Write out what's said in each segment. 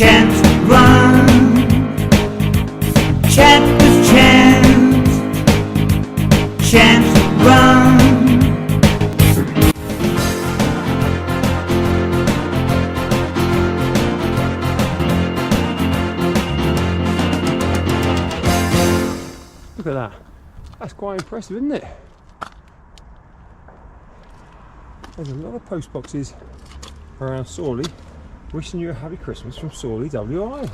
Chant, run. Chant with Chant. Chant, run. Look at that. That's quite impressive, isn't it? There's a lot of post boxes around Sawley wishing you a happy Christmas from Sawley WI.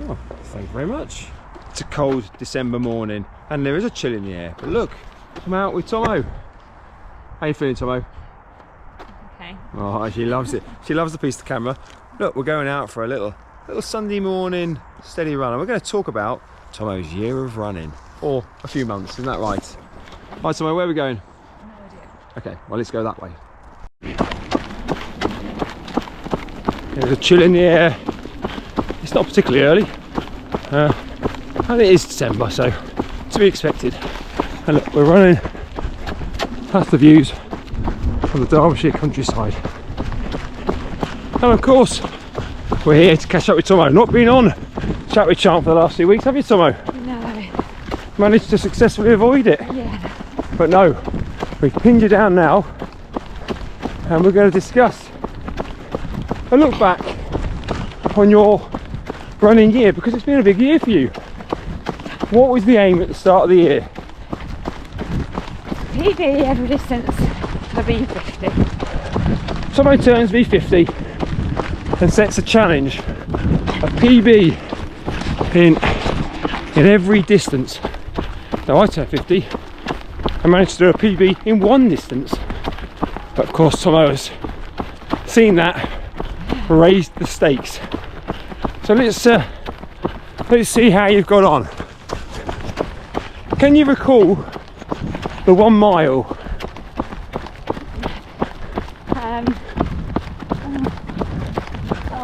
Oh, thank you very much. It's a cold December morning and there is a chill in the air, but look, I'm out with Tomo. How you feeling, Tomo? Okay. Oh, she loves it. She loves the piece of the camera. Look, we're going out for a little Sunday morning steady run and we're going to talk about Tomo's year of running, or a few months, isn't that right? Right, Tomo, where are we going? No idea. Okay, well, let's go that way. There's a chill in the air. It's not particularly early, and it is December, so to be expected. And look, we're running past the views of the Derbyshire countryside. And of course, we're here to catch up with Tomo. Not been on Chat with Chant for the last 2 weeks, have you, Tomo? No. Managed to successfully avoid it. Yeah. But no, we've pinned you down now and we're going to discuss a look back on your running year, because it's been a big year for you. What was the aim at the start of the year? PB every distance for B50. Someone turns V50 and sets a challenge, a PB in every distance. Now I turned 50 and managed to do a PB in one distance, but of course Tomo has seen that, raised the stakes. So let's see how you've got on. Can you recall the 1 mile?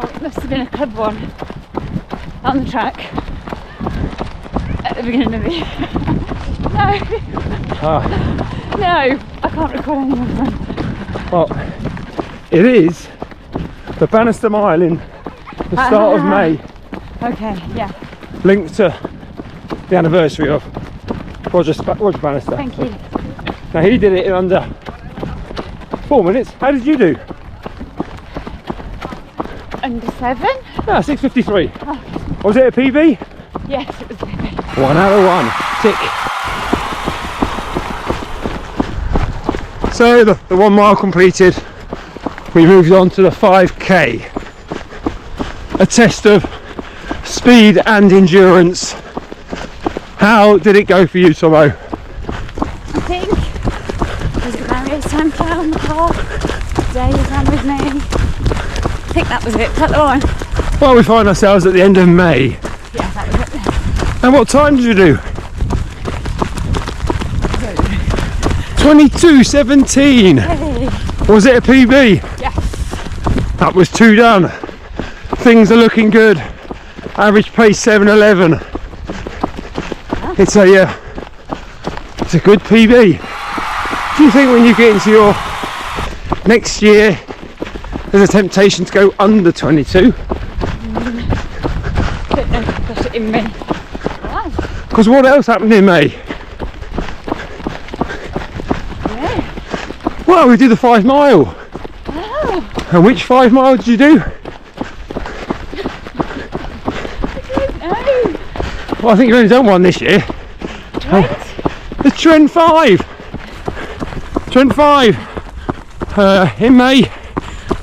It must have been a club one on the track at the beginning of the year. No, I can't recall anyone. Well, it is the Bannister Mile in the start of May, Okay, yeah. linked to the anniversary of Roger Bannister. Thank you. Now he did it in under 4 minutes. How did you do? Under 7? 6:53. Oh, Was it a PB? yes, it was PB. 1 out of 1. Tick. So the 1 mile completed. We moved on to the 5k. A test of speed and endurance. How did it go for you, Tomo? I think there's a various time trial on the car. Dave ran with me. I think that was it. Cut the line. Well, we find ourselves at the end of May. Yeah, that was it. And what time did you do? 22:17. Hey. Was it a PB? Yes. That was 2 done. Things are looking good. Average pace 7:11. It's a good PB. Do you think when you get into your next year there's a temptation to go under 22? Don't know if I put it in me. Because what else happened in May? Yeah. Well, we did the 5 mile. Oh, And which 5 mile did you do? no. Well, I think you've only done one this year. Trent? The Trent 5. Trent 5. In May.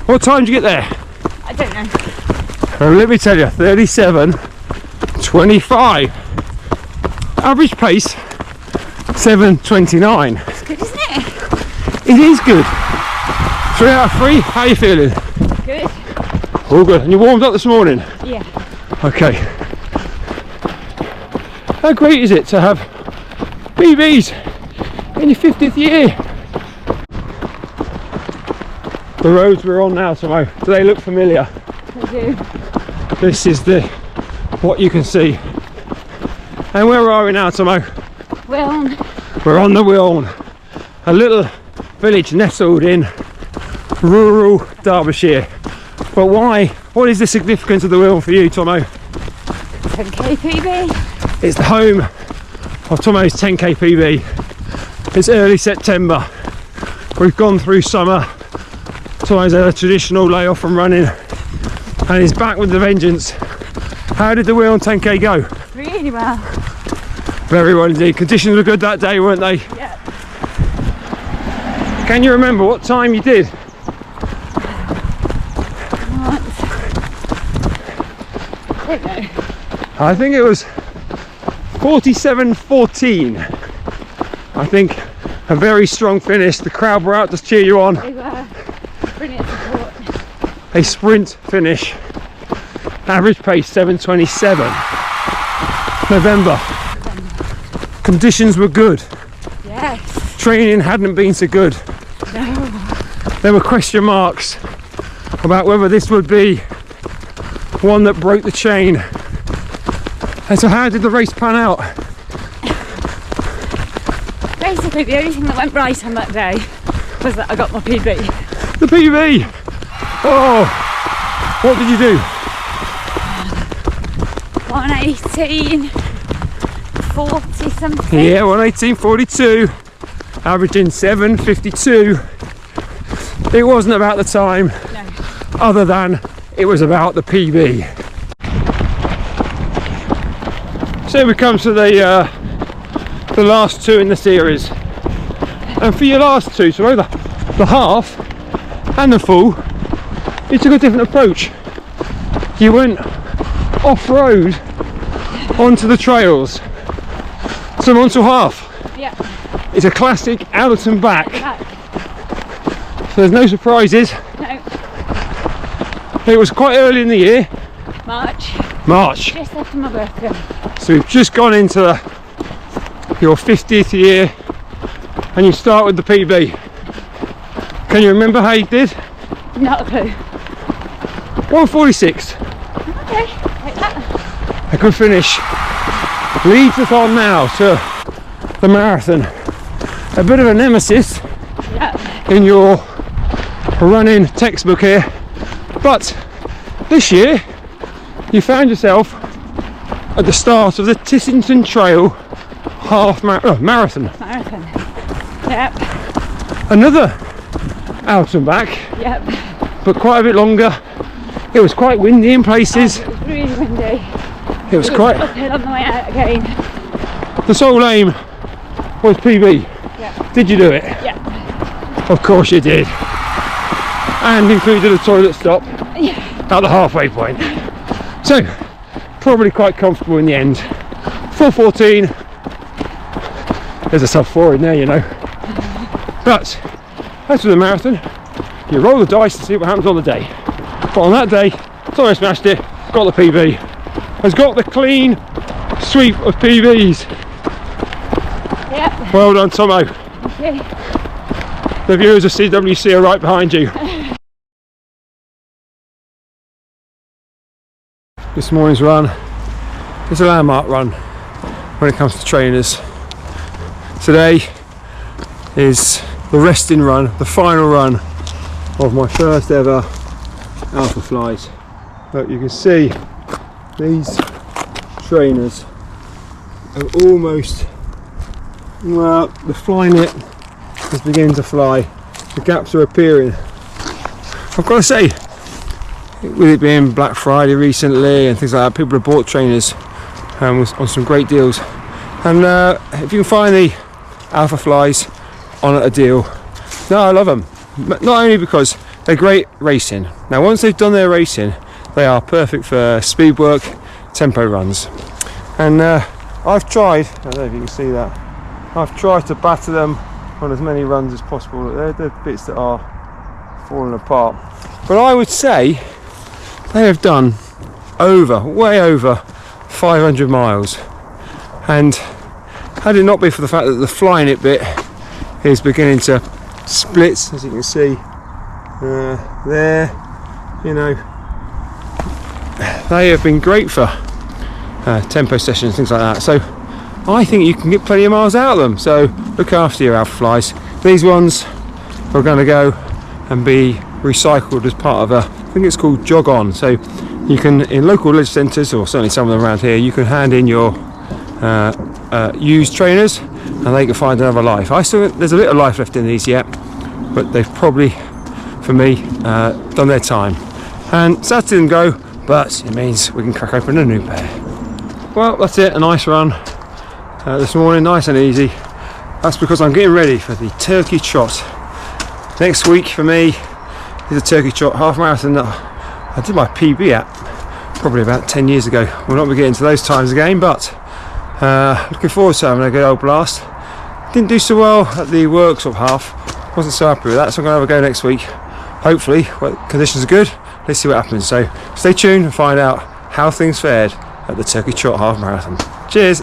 What time did you get there? I don't know. Well, let me tell you, 37:25. Average pace 7:29. It's good, isn't it? It is good. 3 out of 3. How are you feeling? Good. All good. And you warmed up this morning? Yeah. Okay. How great is it to have PBs in your 50th year? The roads we're on now, Tomo, do they look familiar? I do. This is what you can see. And where are we now, Tomo? Well, We're on the Wiln, a little village nestled in rural Derbyshire. But why what is the significance of the wheel for you, Tomo? 10k PB. It's the home of Tomo's 10k PB. It's early September. We've gone through summer. Tomo's had a traditional layoff from running and he's back with the vengeance. How did the wheel on 10k go? Really well. Very well indeed. Conditions were good that day, weren't they? Yeah. Can you remember what time you did? I don't know. I think it was 47:14. I think a very strong finish. The crowd were out to cheer you on. They were brilliant support. A sprint finish. Average pace 7:27. November. Conditions were good. Yes. Training hadn't been so good. No. There were question marks about whether this would be one that broke the chain. And so how did the race pan out? Basically, the only thing that went right on that day was that I got my PB. The PB! Oh! What did you do? 1:18:40 something. Yeah, 1:18:42. Averaging 7:52. It wasn't about the time, No. other than it was about the PB. So we come to the last two in the series, and for your last two, so both the half and the full, you took a different approach. You went off-road onto the trails. So MONSALL half, Yeah. it's a classic out and back, Back. so there's no surprises. No. It was quite early in the year, March. March, Just after my birthday. so we've just gone into your 50th year and you start with the PB. Can you remember how you did? Not a clue. 1:46, Okay. Like that. a good finish. Leads us on now to the marathon. A bit of a nemesis Yeah. in your running textbook here, but this year you found yourself at the start of the TISSINGTON Trail half marathon. Marathon. Yep. Another out and back, Yep. but quite a bit longer. It was quite windy in places. It was really windy. It was quite. Uphill on the way out again. The sole aim was PB. Yeah. Did you do it? Yeah. Of course you did. And included a toilet stop Yeah. at the halfway point. So, probably quite comfortable in the end. 4:14. There's a sub 4 in there, you know. But, as with the marathon, you roll the dice to see what happens on the day. But on that day, Tomo smashed it, got the PB, has got the clean sweep of PBs. Yep. Well done, Tomo. Okay. The viewers of CWC are right behind you. This morning's run is a landmark run when it comes to trainers. Today is the resting run, the final run of my first ever Alpha Flies. But you can see these trainers are almost, well, the fly net is beginning to fly. The gaps are appearing. I've got to say, with it being Black Friday recently and things like that, people have bought trainers on some great deals. And if you can find the Alpha Flies on at a deal, no, I love them. Not only because they're great racing. Now, once they've done their racing, they are perfect for speed work, tempo runs. And I've tried, I don't know if you can see that, I've tried to batter them on as many runs as possible. They're the bits that are falling apart. But I would say they have done way over 500 miles. And had it not been for the fact that the flying it bit is beginning to split, as you can see there, you know, they have been great for tempo sessions, things like that. So I think you can get plenty of miles out of them. So look after your Alpha Flies. These ones are going to go and be recycled as part of a I think it's called Jog On. So you can, in local village centres, or certainly some of them around here, you can hand in your used trainers and they can find another life. There's a bit of life left in these yet, but they've probably, for me, done their time. And Saturday didn't go, but it means we can crack open a new pair. Well, that's it, a nice run this morning, nice and easy. That's because I'm getting ready for the turkey trot. Next week for me is a turkey trot half marathon that I did my PB at probably about 10 years ago. We'll not be getting to those times again, but looking forward to having a good old blast. Didn't do so well at the workshop half, wasn't so happy with that, so I'm going to have a go next week. Hopefully, well, conditions are good, let's see what happens. So stay tuned and find out how things fared at the Turkey Trot Half Marathon. Cheers!